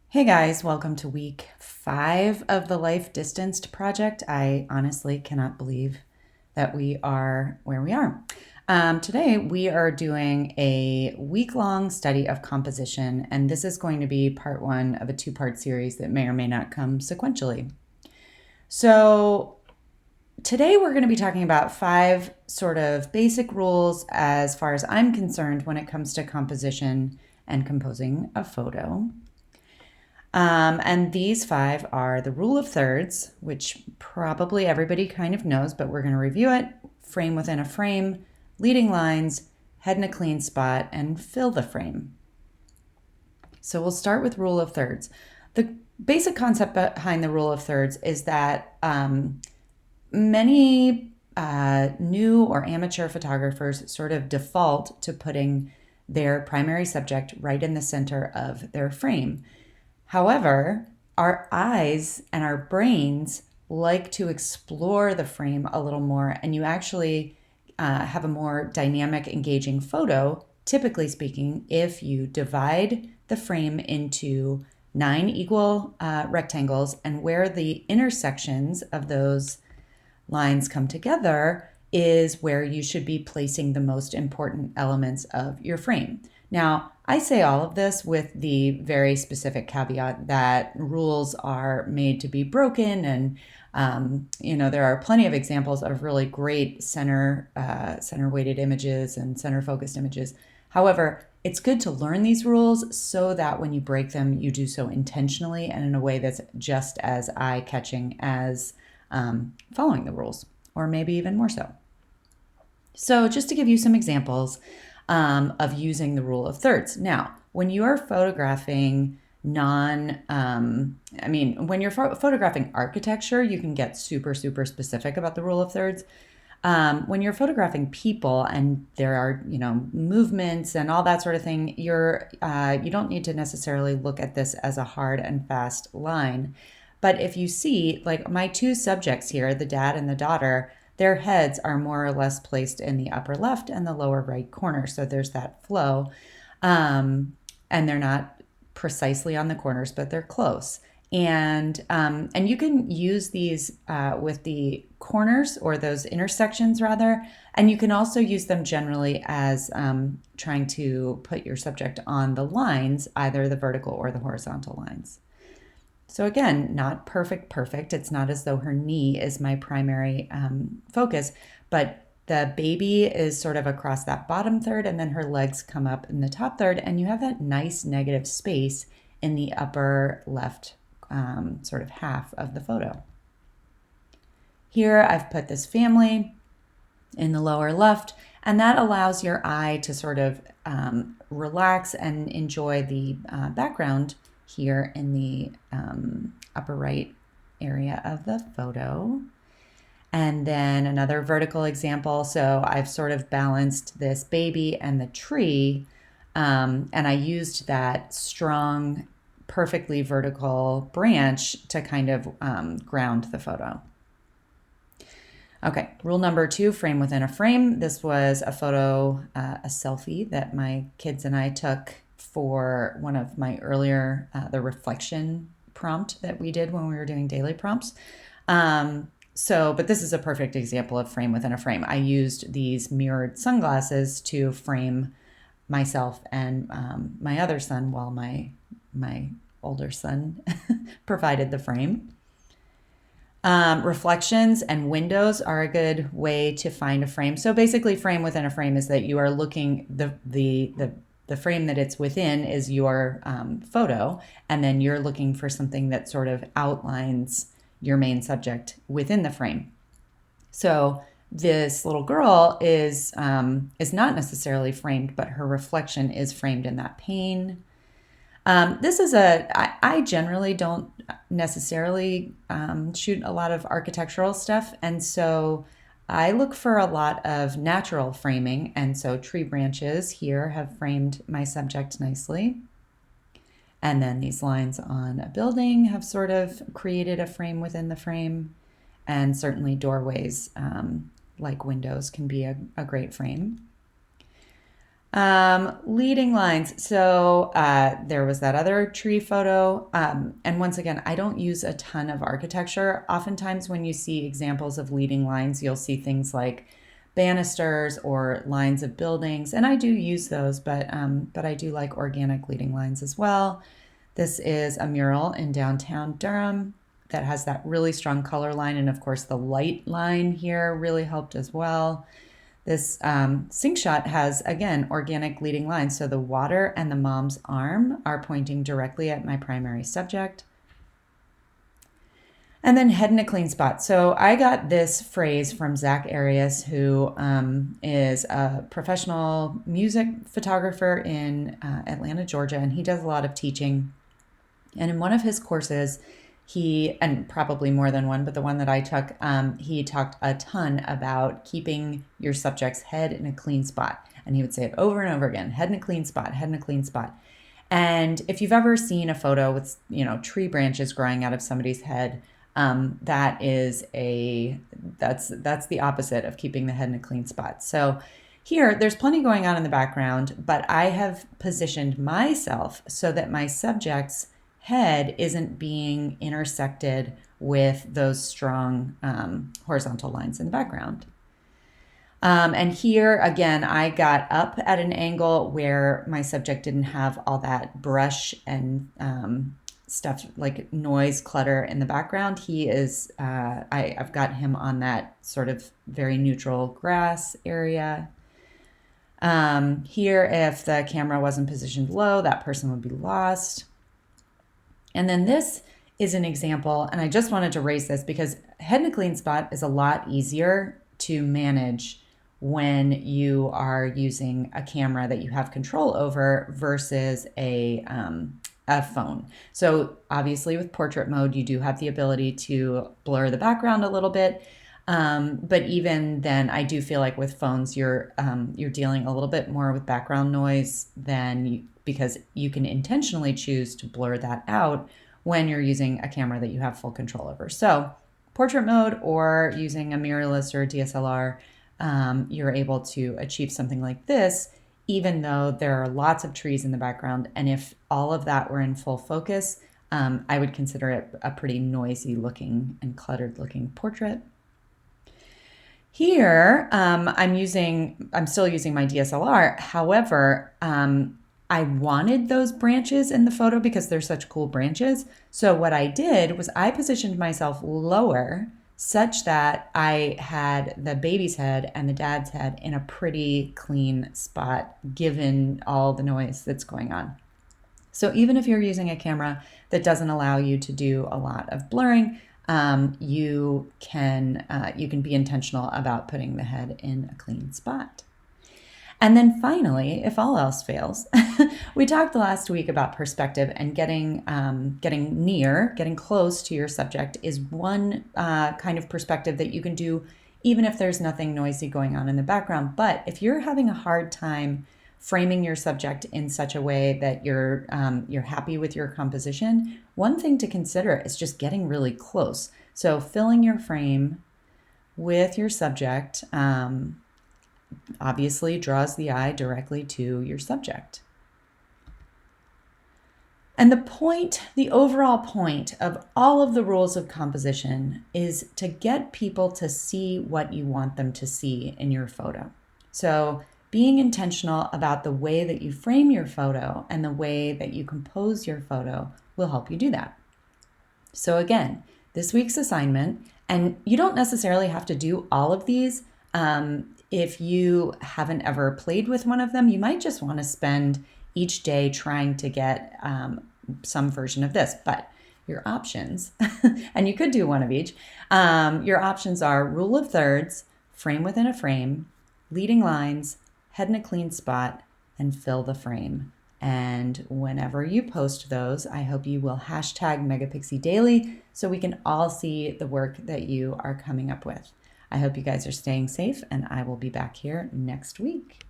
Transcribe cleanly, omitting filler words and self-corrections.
Hey guys, welcome to week 5 of the Life Distanced project. I honestly cannot believe that we are where we are. Today, we are doing a week-long study of composition, and this is going to be part 1 of a 2-part series that may or may not come sequentially. So, today we're going to be talking about 5 sort of basic rules as far as I'm concerned when it comes to composition and composing a photo. And these 5 are the rule of thirds, which probably everybody kind of knows, but we're going to review it: frame within a frame, leading lines, head in a clean spot, and fill the frame. So we'll start with rule of thirds. The basic concept behind the rule of thirds is that many new or amateur photographers sort of default to putting their primary subject right in the center of their frame. However, our eyes and our brains like to explore the frame a little more, and you actually have a more dynamic, engaging photo, typically speaking, if you divide the frame into 9 equal rectangles, and where the intersections of those lines come together is where you should be placing the most important elements of your frame. Now, I say all of this with the very specific caveat that rules are made to be broken, and there are plenty of examples of really great center weighted images and center focused images. However, it's good to learn these rules so that when you break them, you do so intentionally and in a way that's just as eye catching as following the rules, or maybe even more so. So, just to give you some examples of using the rule of thirds. Now, when you are photographing when you're photographing architecture, you can get super, super specific about the rule of thirds. When you're photographing people and there are, movements and all that sort of thing, you don't need to necessarily look at this as a hard and fast line. But if you see, like my 2 subjects here, the dad and the daughter, their heads are more or less placed in the upper left and the lower right corner. So there's that flow. And they're not precisely on the corners, but they're close. And you can use these with the corners, or those intersections rather, and you can also use them generally as trying to put your subject on the lines, either the vertical or the horizontal lines. So again, not perfect. It's not as though her knee is my primary focus, but the baby is sort of across that bottom third, and then her legs come up in the top third, and you have that nice negative space in the upper left sort of half of the photo. Here I've put this family in the lower left, and that allows your eye to sort of relax and enjoy the background here in the upper right area of the photo. And then another vertical example. So I've sort of balanced this baby and the tree, and I used that strong, perfectly vertical branch to kind of ground the photo. Okay, rule number 2, frame within a frame. This was a photo, a selfie that my kids and I took for one of my earlier, the reflection prompt that we did when we were doing daily prompts. But this is a perfect example of frame within a frame. I used these mirrored sunglasses to frame myself and my other son, while my older son provided the frame. Reflections and windows are a good way to find a frame. So basically, frame within a frame is that you are looking, the frame that it's within is your photo, and then you're looking for something that sort of outlines your main subject within the frame. So this little girl is not necessarily framed, but her reflection is framed in that pane. I generally don't necessarily shoot a lot of architectural stuff, and so I look for a lot of natural framing, and so tree branches here have framed my subject nicely. And then these lines on a building have sort of created a frame within the frame, and certainly doorways, like windows, can be a great frame. Leading lines. So there was that other tree photo. And once again, I don't use a ton of architecture. Oftentimes, when you see examples of leading lines, you'll see things like banisters or lines of buildings, and I do use those, but I do like organic leading lines as well. This is a mural in downtown Durham that has that really strong color line, and of course, the light line here really helped as well. This sink shot has, again, organic leading lines. So the water and the mom's arm are pointing directly at my primary subject. And then head in a clean spot. So I got this phrase from Zach Arias, who is a professional music photographer in Atlanta, Georgia, and he does a lot of teaching. And in one of his courses, and probably more than one, but the one that I took, he talked a ton about keeping your subject's head in a clean spot. And he would say it over and over again, head in a clean spot, head in a clean spot. And if you've ever seen a photo with, tree branches growing out of somebody's head, that's the opposite of keeping the head in a clean spot. So here, there's plenty going on in the background, but I have positioned myself so that my subject's head isn't being intersected with those strong horizontal lines in the background. And here, again, I got up at an angle where my subject didn't have all that brush and stuff like noise clutter in the background. I've got him on that sort of very neutral grass area. Here, if the camera wasn't positioned low, that person would be lost. And then this is an example, and I just wanted to raise this because head in a clean spot is a lot easier to manage when you are using a camera that you have control over versus a phone. So obviously with portrait mode, you do have the ability to blur the background a little bit. But even then, I do feel like with phones, you're dealing a little bit more with background noise because you can intentionally choose to blur that out when you're using a camera that you have full control over. So portrait mode or using a mirrorless or a DSLR, you're able to achieve something like this, even though there are lots of trees in the background. And if all of that were in full focus, I would consider it a pretty noisy looking and cluttered looking portrait. Here, I'm still using my DSLR. However, I wanted those branches in the photo because they're such cool branches. So what I did was I positioned myself lower such that I had the baby's head and the dad's head in a pretty clean spot, given all the noise that's going on. So even if you're using a camera that doesn't allow you to do a lot of blurring, you can be intentional about putting the head in a clean spot. And then finally, if all else fails, we talked last week about perspective, and getting close to your subject is one kind of perspective that you can do even if there's nothing noisy going on in the background. But if you're having a hard time framing your subject in such a way that you're happy with your composition, one thing to consider is just getting really close. So filling your frame with your subject obviously draws the eye directly to your subject. And the overall point of all of the rules of composition is to get people to see what you want them to see in your photo. So being intentional about the way that you frame your photo and the way that you compose your photo will help you do that. So again, this week's assignment, and you don't necessarily have to do all of these. If you haven't ever played with one of them, you might just want to spend each day trying to get some version of this. But your options, and you could do one of each, your options are rule of thirds, frame within a frame, leading lines, head in a clean spot, and fill the frame. And whenever you post those, I hope you will hashtag Megapixie Daily so we can all see the work that you are coming up with. I hope you guys are staying safe, and I will be back here next week.